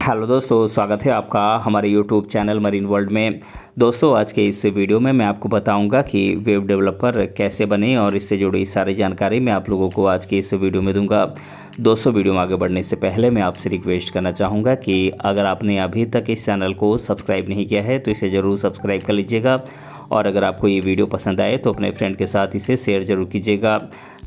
Hello दोस्तों, स्वागत है आपका हमारे यूट्यूब चैनल मरीन वर्ल्ड में। दोस्तों, आज के इस वीडियो में मैं आपको बताऊंगा कि वेब डेवलपर कैसे बने और इससे जुड़ी सारी जानकारी मैं आप लोगों को आज के इस वीडियो में दूंगा। दोस्तों, वीडियो में आगे बढ़ने से पहले मैं आपसे रिक्वेस्ट करना चाहूँगा कि अगर आपने अभी तक इस चैनल को सब्सक्राइब नहीं किया है तो इसे ज़रूर सब्सक्राइब कर लीजिएगा और अगर आपको ये वीडियो पसंद आए तो अपने फ्रेंड के साथ इसे शेयर ज़रूर कीजिएगा।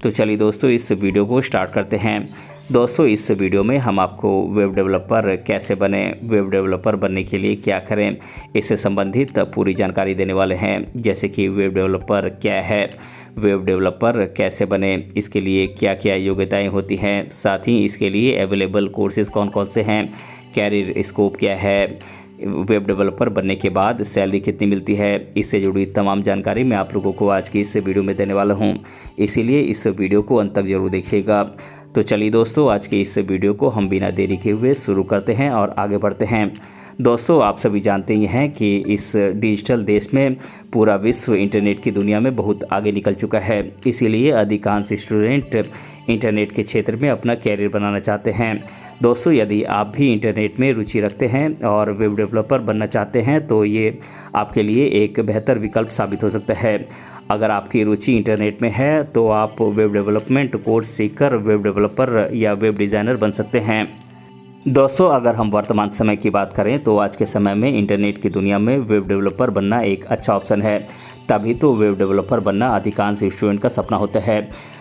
तो चलिए दोस्तों, इस वीडियो को स्टार्ट करते हैं। दोस्तों, इस वीडियो में हम आपको वेब डेवलपर कैसे बने, वेब डेवलपर बनने के लिए क्या करें, इससे संबंधित पूरी जानकारी देने वाले हैं। जैसे कि वेब डेवलपर क्या है, वेब डेवलपर कैसे बने, इसके लिए क्या क्या योग्यताएं होती हैं, साथ ही इसके लिए अवेलेबल कोर्सेज़ कौन कौन से हैं, कैरियर स्कोप क्या है, वेब डेवलपर बनने के बाद सैलरी कितनी मिलती है, इससे जुड़ी तमाम जानकारी मैं आप लोगों को आज की इस वीडियो में देने वाला हूं। इसीलिए इस वीडियो को अंत तक ज़रूर देखिएगा। तो चलिए दोस्तों, आज के इस वीडियो को हम बिना देरी के हुए शुरू करते हैं और आगे बढ़ते हैं। दोस्तों, आप सभी जानते ही हैं कि इस डिजिटल देश में पूरा विश्व इंटरनेट की दुनिया में बहुत आगे निकल चुका है। इसीलिए अधिकांश स्टूडेंट इंटरनेट के क्षेत्र में अपना कैरियर बनाना चाहते हैं। दोस्तों, यदि आप भी इंटरनेट में रुचि रखते हैं और वेब डेवलपर बनना चाहते हैं तो ये आपके लिए एक बेहतर विकल्प साबित हो सकता है। अगर आपकी रुचि इंटरनेट में है तो आप वेब डेवलपमेंट कोर्स सीखकर वेब डेवलपर या वेब डिज़ाइनर बन सकते हैं। दोस्तों, अगर हम वर्तमान समय की बात करें तो आज के समय में इंटरनेट की दुनिया में वेब डेवलपर बनना एक अच्छा ऑप्शन है। तभी तो वेब डेवलपर बनना अधिकांश स्टूडेंट का सपना होता है।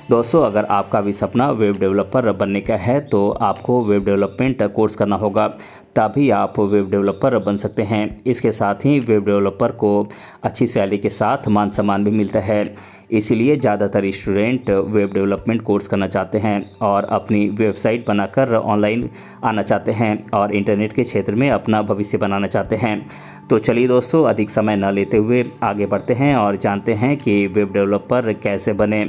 दोस्तों, अगर आपका भी सपना वेब डेवलपर बनने का है तो आपको वेब डेवलपमेंट कोर्स करना होगा, तभी आप वेब डेवलपर बन सकते हैं। इसके साथ ही वेब डेवलपर को अच्छी सैलरी के साथ मान सम्मान भी मिलता है। इसीलिए ज़्यादातर स्टूडेंट वेब डेवलपमेंट कोर्स करना चाहते हैं और अपनी वेबसाइट बनाकर ऑनलाइन आना चाहते हैं और इंटरनेट के क्षेत्र में अपना भविष्य बनाना चाहते हैं। तो चलिए दोस्तों, अधिक समय न लेते हुए आगे बढ़ते हैं और जानते हैं कि वेब डेवलपर कैसे बने,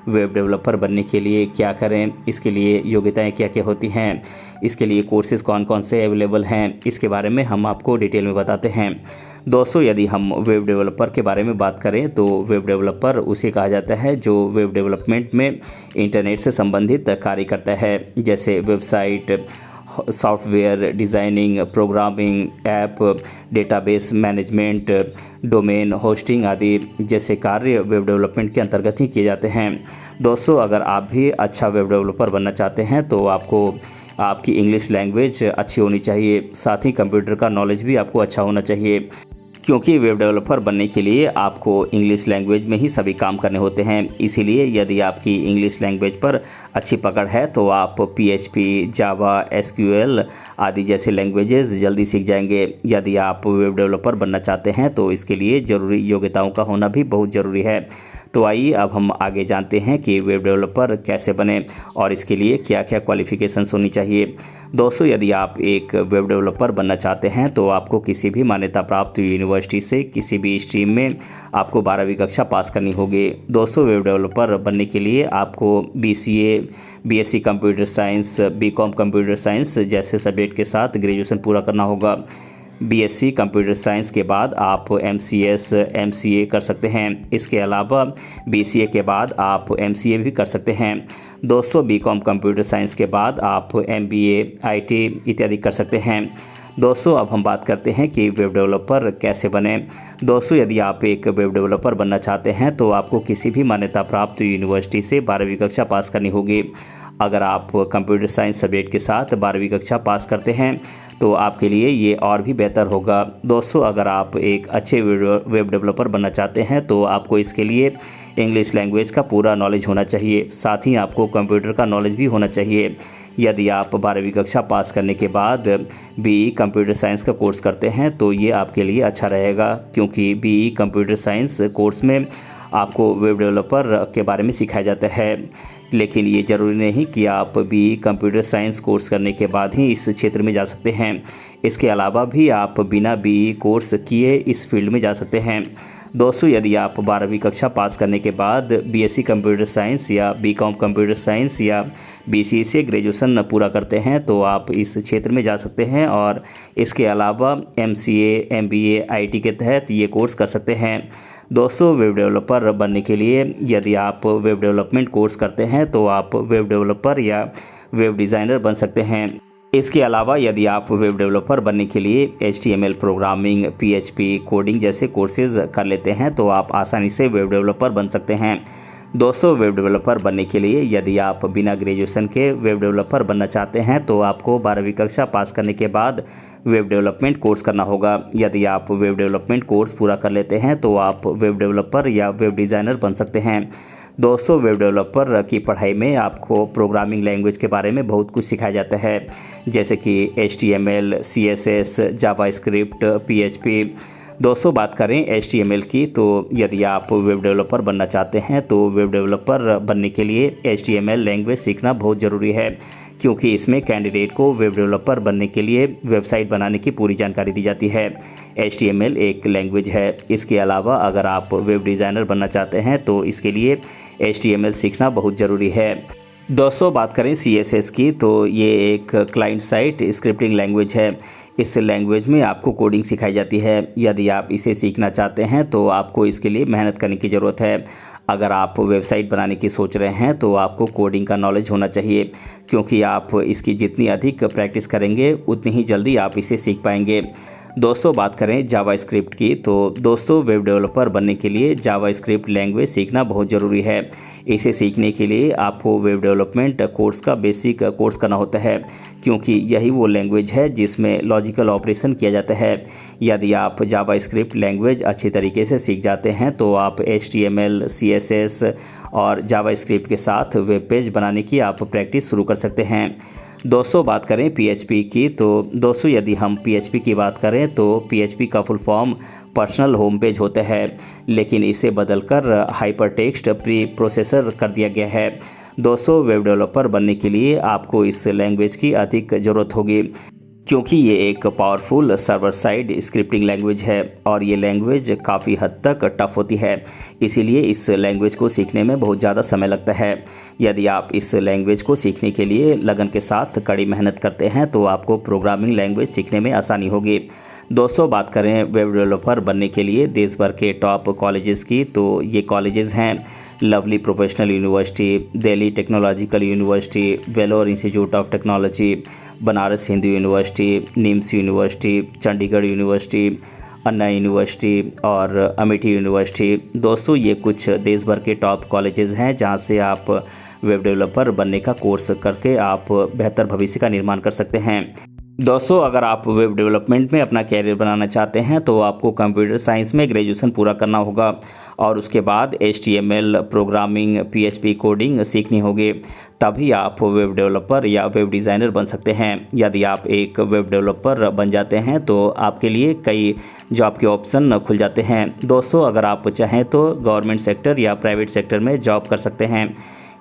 वेब डेवलपर बनने के लिए क्या करें, इसके लिए योग्यताएं क्या क्या होती हैं, इसके लिए कोर्सेज़ कौन कौन से अवेलेबल हैं, इसके बारे में हम आपको डिटेल में बताते हैं। दोस्तों, यदि हम वेब डेवलपर के बारे में बात करें तो वेब डेवलपर उसे कहा जाता है जो वेब डेवलपमेंट में इंटरनेट से संबंधित कार्य करता है, जैसे website, software designing, programming, app, database management, domain hosting आदि जैसे कार्य वेब डेवलपमेंट के अंतर्गत ही किए जाते हैं। दोस्तों, अगर आप भी अच्छा वेब डेवलपर बनना चाहते हैं तो आपको आपकी इंग्लिश लैंग्वेज अच्छी होनी चाहिए, साथ ही कंप्यूटर का नॉलेज भी आपको अच्छा होना चाहिए, क्योंकि वेब डेवलपर बनने के लिए आपको इंग्लिश लैंग्वेज में ही सभी काम करने होते हैं। इसीलिए यदि आपकी इंग्लिश लैंग्वेज पर अच्छी पकड़ है तो आप PHP, जावा, SQL आदि जैसे लैंग्वेजेस जल्दी सीख जाएंगे। यदि आप वेब डेवलपर बनना चाहते हैं तो इसके लिए ज़रूरी योग्यताओं का होना भी बहुत ज़रूरी है। तो आइए अब हम आगे जानते हैं कि वेब डेवलपर कैसे बने और इसके लिए क्या क्या क्वालिफ़िकेशंस होनी चाहिए। दोस्तों, यदि आप एक वेब डेवलपर बनना चाहते हैं तो आपको किसी भी मान्यता प्राप्त यूनिवर्सिटी से किसी भी स्ट्रीम में आपको 12वीं कक्षा पास करनी होगी। दोस्तों, वेब डेवलपर बनने के लिए आपको BCA, BSc computer science, BCom computer science जैसे सब्जेक्ट के साथ ग्रेजुएशन पूरा करना होगा। BSc कंप्यूटर साइंस के बाद आप MCS, MCA कर सकते हैं। इसके अलावा BCA के बाद आप MCA भी कर सकते हैं। दोस्तों, BCom कंप्यूटर साइंस के बाद आप MBA, IT इत्यादि कर सकते हैं। दोस्तों, अब हम बात करते हैं कि वेब डेवलपर कैसे बने। दोस्तों, यदि आप एक वेब डेवलपर बनना चाहते हैं तो आपको किसी भी मान्यता प्राप्त यूनिवर्सिटी से 12वीं कक्षा पास करनी होगी। अगर आप कंप्यूटर साइंस सब्जेक्ट के साथ 12वीं कक्षा पास करते हैं तो आपके लिए ये और भी बेहतर होगा। दोस्तों, अगर आप एक अच्छे वेब डेवलपर बनना चाहते हैं तो आपको इसके लिए इंग्लिश लैंग्वेज का पूरा नॉलेज होना चाहिए, साथ ही आपको कंप्यूटर का नॉलेज भी होना चाहिए। यदि आप 12वीं कक्षा पास करने के बाद BE कंप्यूटर साइंस का कोर्स करते हैं तो ये आपके लिए अच्छा रहेगा, क्योंकि BE कंप्यूटर साइंस कोर्स में आपको वेब डेवलपर के बारे में सिखाया जाता है। लेकिन ये ज़रूरी नहीं कि आप BE कंप्यूटर साइंस कोर्स करने के बाद ही इस क्षेत्र में जा सकते हैं। इसके अलावा भी आप बिना BE कोर्स किए इस फील्ड में जा सकते हैं। दोस्तों, यदि आप 12वीं कक्षा पास करने के बाद BSc कंप्यूटर साइंस या BCom कंप्यूटर साइंस या BCA से ग्रेजुएशन पूरा करते हैं तो आप इस क्षेत्र में जा सकते हैं और इसके अलावा MCA, MBA, IT के तहत ये कोर्स कर सकते हैं। दोस्तों, वेब डेवलपर बनने के लिए यदि आप वेब डेवलपमेंट कोर्स करते हैं तो आप वेब डेवलपर या वेब डिज़ाइनर बन सकते हैं। इसके अलावा यदि आप वेब डेवलपर बनने के लिए HTML प्रोग्रामिंग, PHP कोडिंग जैसे कोर्सेज कर लेते हैं तो आप आसानी से वेब डेवलपर बन सकते हैं। दोस्तों, वेब डेवलपर बनने के लिए यदि आप बिना ग्रेजुएशन के वेब डेवलपर बनना चाहते हैं तो आपको 12वीं कक्षा पास करने के बाद वेब डेवलपमेंट कोर्स करना होगा। यदि आप वेब डेवलपमेंट कोर्स पूरा कर लेते हैं तो आप वेब डेवलपर या वेब डिज़ाइनर बन सकते हैं। दोस्तों, वेब डेवलपर की पढ़ाई में आपको प्रोग्रामिंग लैंग्वेज के बारे में बहुत कुछ सिखाया जाता है, जैसे कि HTML, CSS, जावास्क्रिप्ट, PHP। दोस्तों, बात करें HTML की तो यदि आप वेब डेवलपर बनना चाहते हैं तो वेब डेवलपर बनने के लिए HTML लैंग्वेज सीखना बहुत ज़रूरी है, क्योंकि इसमें कैंडिडेट को वेब डेवलपर बनने के लिए वेबसाइट बनाने की पूरी जानकारी दी जाती है। HTML एक लैंग्वेज है। इसके अलावा अगर आप वेब डिज़ाइनर बनना चाहते हैं तो इसके लिए HTML सीखना बहुत ज़रूरी है। दोस्तों, बात करें CSS की तो ये एक क्लाइंट साइट स्क्रिप्टिंग लैंग्वेज है। इस लैंग्वेज में आपको कोडिंग सिखाई जाती है। यदि आप इसे सीखना चाहते हैं तो आपको इसके लिए मेहनत करने की ज़रूरत है। अगर आप वेबसाइट बनाने की सोच रहे हैं तो आपको कोडिंग का नॉलेज होना चाहिए, क्योंकि आप इसकी जितनी अधिक प्रैक्टिस करेंगे उतनी ही जल्दी आप इसे सीख पाएंगे। दोस्तों, बात करें जावास्क्रिप्ट की तो दोस्तों, वेब डेवलपर बनने के लिए जावास्क्रिप्ट लैंग्वेज सीखना बहुत ज़रूरी है। इसे सीखने के लिए आपको वेब डेवलपमेंट कोर्स का बेसिक कोर्स करना होता है, क्योंकि यही वो लैंग्वेज है जिसमें लॉजिकल ऑपरेशन किया जाता है। यदि आप जावास्क्रिप्ट लैंग्वेज अच्छी तरीके से सीख जाते हैं तो आप HTML, CSS और जावास्क्रिप्ट के साथ वेब पेज बनाने की आप प्रैक्टिस शुरू कर सकते हैं। दोस्तों, बात करें PHP की तो दोस्तों, यदि हम PHP की बात करें तो PHP का full form personal home page होता है, लेकिन इसे बदलकर हाइपर टेक्स्ट प्री प्रोसेसर कर दिया गया है। दोस्तों, वेब डेवलपर बनने के लिए आपको इस लैंग्वेज की अधिक ज़रूरत होगी, क्योंकि ये एक powerful server side scripting language है और ये लैंग्वेज काफ़ी हद तक टफ होती है। इसीलिए इस लैंग्वेज को सीखने में बहुत ज़्यादा समय लगता है। यदि आप इस लैंग्वेज को सीखने के लिए लगन के साथ कड़ी मेहनत करते हैं तो आपको प्रोग्रामिंग लैंग्वेज सीखने में आसानी होगी। दोस्तों, बात करें वेब डेवलपर बनने के लिए देश भर के टॉप कॉलेजेस की तो ये कॉलेजेस हैं lovely professional university, Delhi technological university, Vellore institute of technology, Banaras Hindu university, NIMS university, Chandigarh university, Anna university और अमेठी यूनिवर्सिटी। दोस्तों, ये कुछ देश भर के टॉप कॉलेजेस हैं जहां से आप वेब डेवलपर बनने का कोर्स करके आप बेहतर भविष्य का निर्माण कर सकते हैं। दोस्तों, अगर आप वेब डेवलपमेंट में अपना कैरियर बनाना चाहते हैं तो आपको कंप्यूटर साइंस में ग्रेजुएशन पूरा करना होगा और उसके बाद HTML प्रोग्रामिंग, PHP कोडिंग सीखनी होगी, तभी आप वेब डेवलपर या वेब डिज़ाइनर बन सकते हैं। यदि आप एक वेब डेवलपर बन जाते हैं तो आपके लिए कई जॉब के ऑप्शन खुल जाते हैं। दोस्तों, अगर आप चाहें तो गवर्नमेंट सेक्टर या प्राइवेट सेक्टर में जॉब कर सकते हैं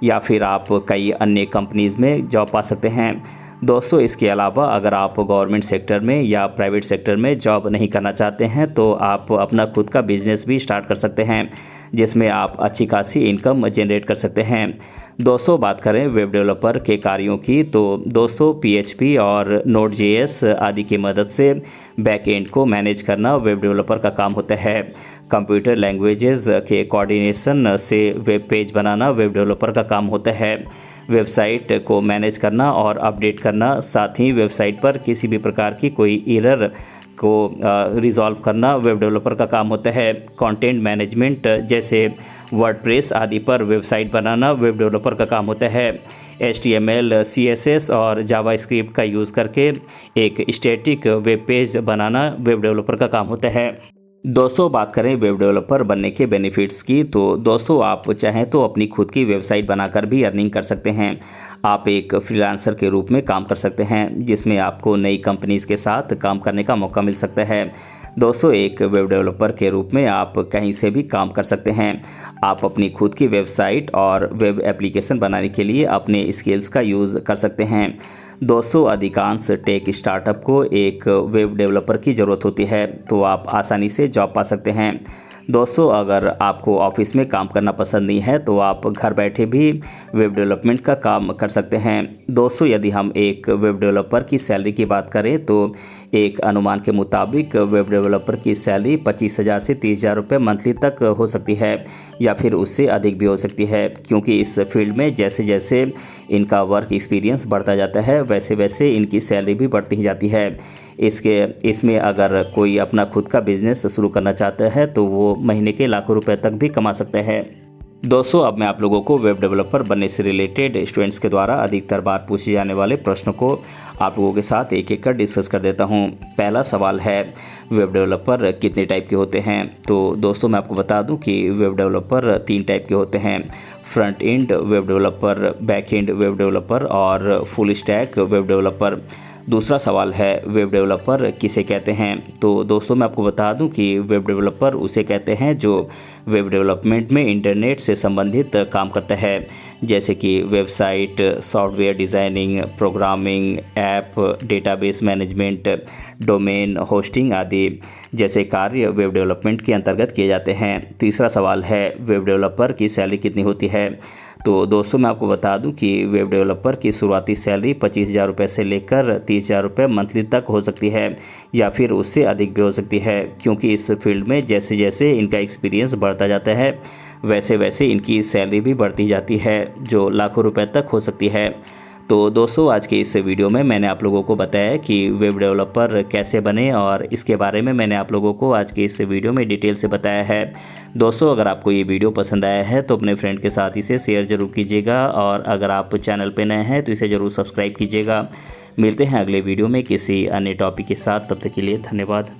या फिर आप कई अन्य कंपनीज़ में जॉब पा सकते हैं। दोस्तों, इसके अलावा अगर आप गवर्नमेंट सेक्टर में या प्राइवेट सेक्टर में जॉब नहीं करना चाहते हैं तो आप अपना खुद का बिजनेस भी स्टार्ट कर सकते हैं, जिसमें आप अच्छी खासी इनकम जनरेट कर सकते हैं। दोस्तों, बात करें वेब डेवलपर के कार्यों की तो दोस्तों, PHP और Node.js आदि की मदद से बैक एंड को मैनेज करना वेब डेवलपर का काम होता है। कंप्यूटर लैंग्वेजेस के कोऑर्डिनेशन से वेब पेज बनाना वेब डेवलपर का काम होता है। वेबसाइट को मैनेज करना और अपडेट करना, साथ ही वेबसाइट पर किसी भी प्रकार की कोई एरर को रिजॉल्व करना वेब डेवलपर का काम होता है। कंटेंट मैनेजमेंट जैसे वर्डप्रेस आदि पर वेबसाइट बनाना वेब डेवलपर का काम होता है। HTML, CSS और जावास्क्रिप्ट का यूज़ करके एक स्टैटिक वेब पेज बनाना वेब डेवलपर का काम होता है। दोस्तों, बात करें वेब डेवलपर बनने के बेनिफिट्स की तो दोस्तों, आप चाहें तो अपनी खुद की वेबसाइट बनाकर भी अर्निंग कर सकते हैं। आप एक फ्रीलांसर के रूप में काम कर सकते हैं, जिसमें आपको नई कंपनीज़ के साथ काम करने का मौका मिल सकता है। दोस्तों, एक वेब डेवलपर के रूप में आप कहीं से भी काम कर सकते हैं। आप अपनी खुद की वेबसाइट और वेब एप्लीकेशन बनाने के लिए अपने स्किल्स का यूज़ कर सकते हैं। दोस्तों, अधिकांश टेक स्टार्टअप को एक वेब डेवलपर की ज़रूरत होती है, तो आप आसानी से जॉब पा सकते हैं। दोस्तों, अगर आपको ऑफिस में काम करना पसंद नहीं है तो आप घर बैठे भी वेब डेवलपमेंट का काम कर सकते हैं। दोस्तों, यदि हम एक वेब डेवलपर की सैलरी की बात करें तो एक अनुमान के मुताबिक वेब डेवलपर की सैलरी 25,000 से 30,000 रुपये मंथली तक हो सकती है या फिर उससे अधिक भी हो सकती है, क्योंकि इस फील्ड में जैसे जैसे इनका वर्क एक्सपीरियंस बढ़ता जाता है वैसे वैसे इनकी सैलरी भी बढ़ती ही जाती है। इसमें अगर कोई अपना खुद का बिजनेस शुरू करना चाहता है तो वो महीने के लाखों रुपए तक भी कमा सकता है। दोस्तों, अब मैं आप लोगों को वेब डेवलपर बनने से रिलेटेड स्टूडेंट्स के द्वारा अधिकतर बार पूछे जाने वाले प्रश्नों को आप लोगों के साथ एक एक कर डिस्कस कर देता हूं। पहला सवाल है, वेब डेवलपर कितने टाइप के होते हैं? तो दोस्तों, मैं आपको बता दूं कि वेब डेवलपर 3 टाइप के होते हैं, front end web developer, back and web developer और फुल स्टैक वेब डेवलपर। दूसरा सवाल है, वेब डेवलपर किसे कहते हैं? तो दोस्तों, मैं आपको बता दूं कि वेब डेवलपर उसे कहते हैं जो वेब डेवलपमेंट में इंटरनेट से संबंधित काम करता है, जैसे कि website, software designing, programming, app, database management, domain hosting आदि जैसे कार्य वेब डेवलपमेंट के अंतर्गत किए जाते हैं। तीसरा सवाल है, वेब डेवलपर की सैलरी कितनी होती है? तो दोस्तों, मैं आपको बता दूं कि वेब डेवलपर की शुरुआती सैलरी 25,000 रुपये से लेकर 30,000 रुपये मंथली तक हो सकती है या फिर उससे अधिक भी हो सकती है, क्योंकि इस फील्ड में जैसे जैसे इनका एक्सपीरियंस बढ़ता जाता है वैसे वैसे इनकी सैलरी भी बढ़ती जाती है, जो लाखों रुपए तक हो सकती है। तो दोस्तों, आज के इस वीडियो में मैंने आप लोगों को बताया कि वेब डेवलपर कैसे बने और इसके बारे में मैंने आप लोगों को आज के इस वीडियो में डिटेल से बताया है। दोस्तों, अगर आपको ये वीडियो पसंद आया है तो अपने फ्रेंड के साथ इसे शेयर ज़रूर कीजिएगा और अगर आप चैनल पर नए हैं तो इसे ज़रूर सब्सक्राइब कीजिएगा। मिलते हैं अगले वीडियो में किसी अन्य टॉपिक के साथ, तब तक के लिए धन्यवाद।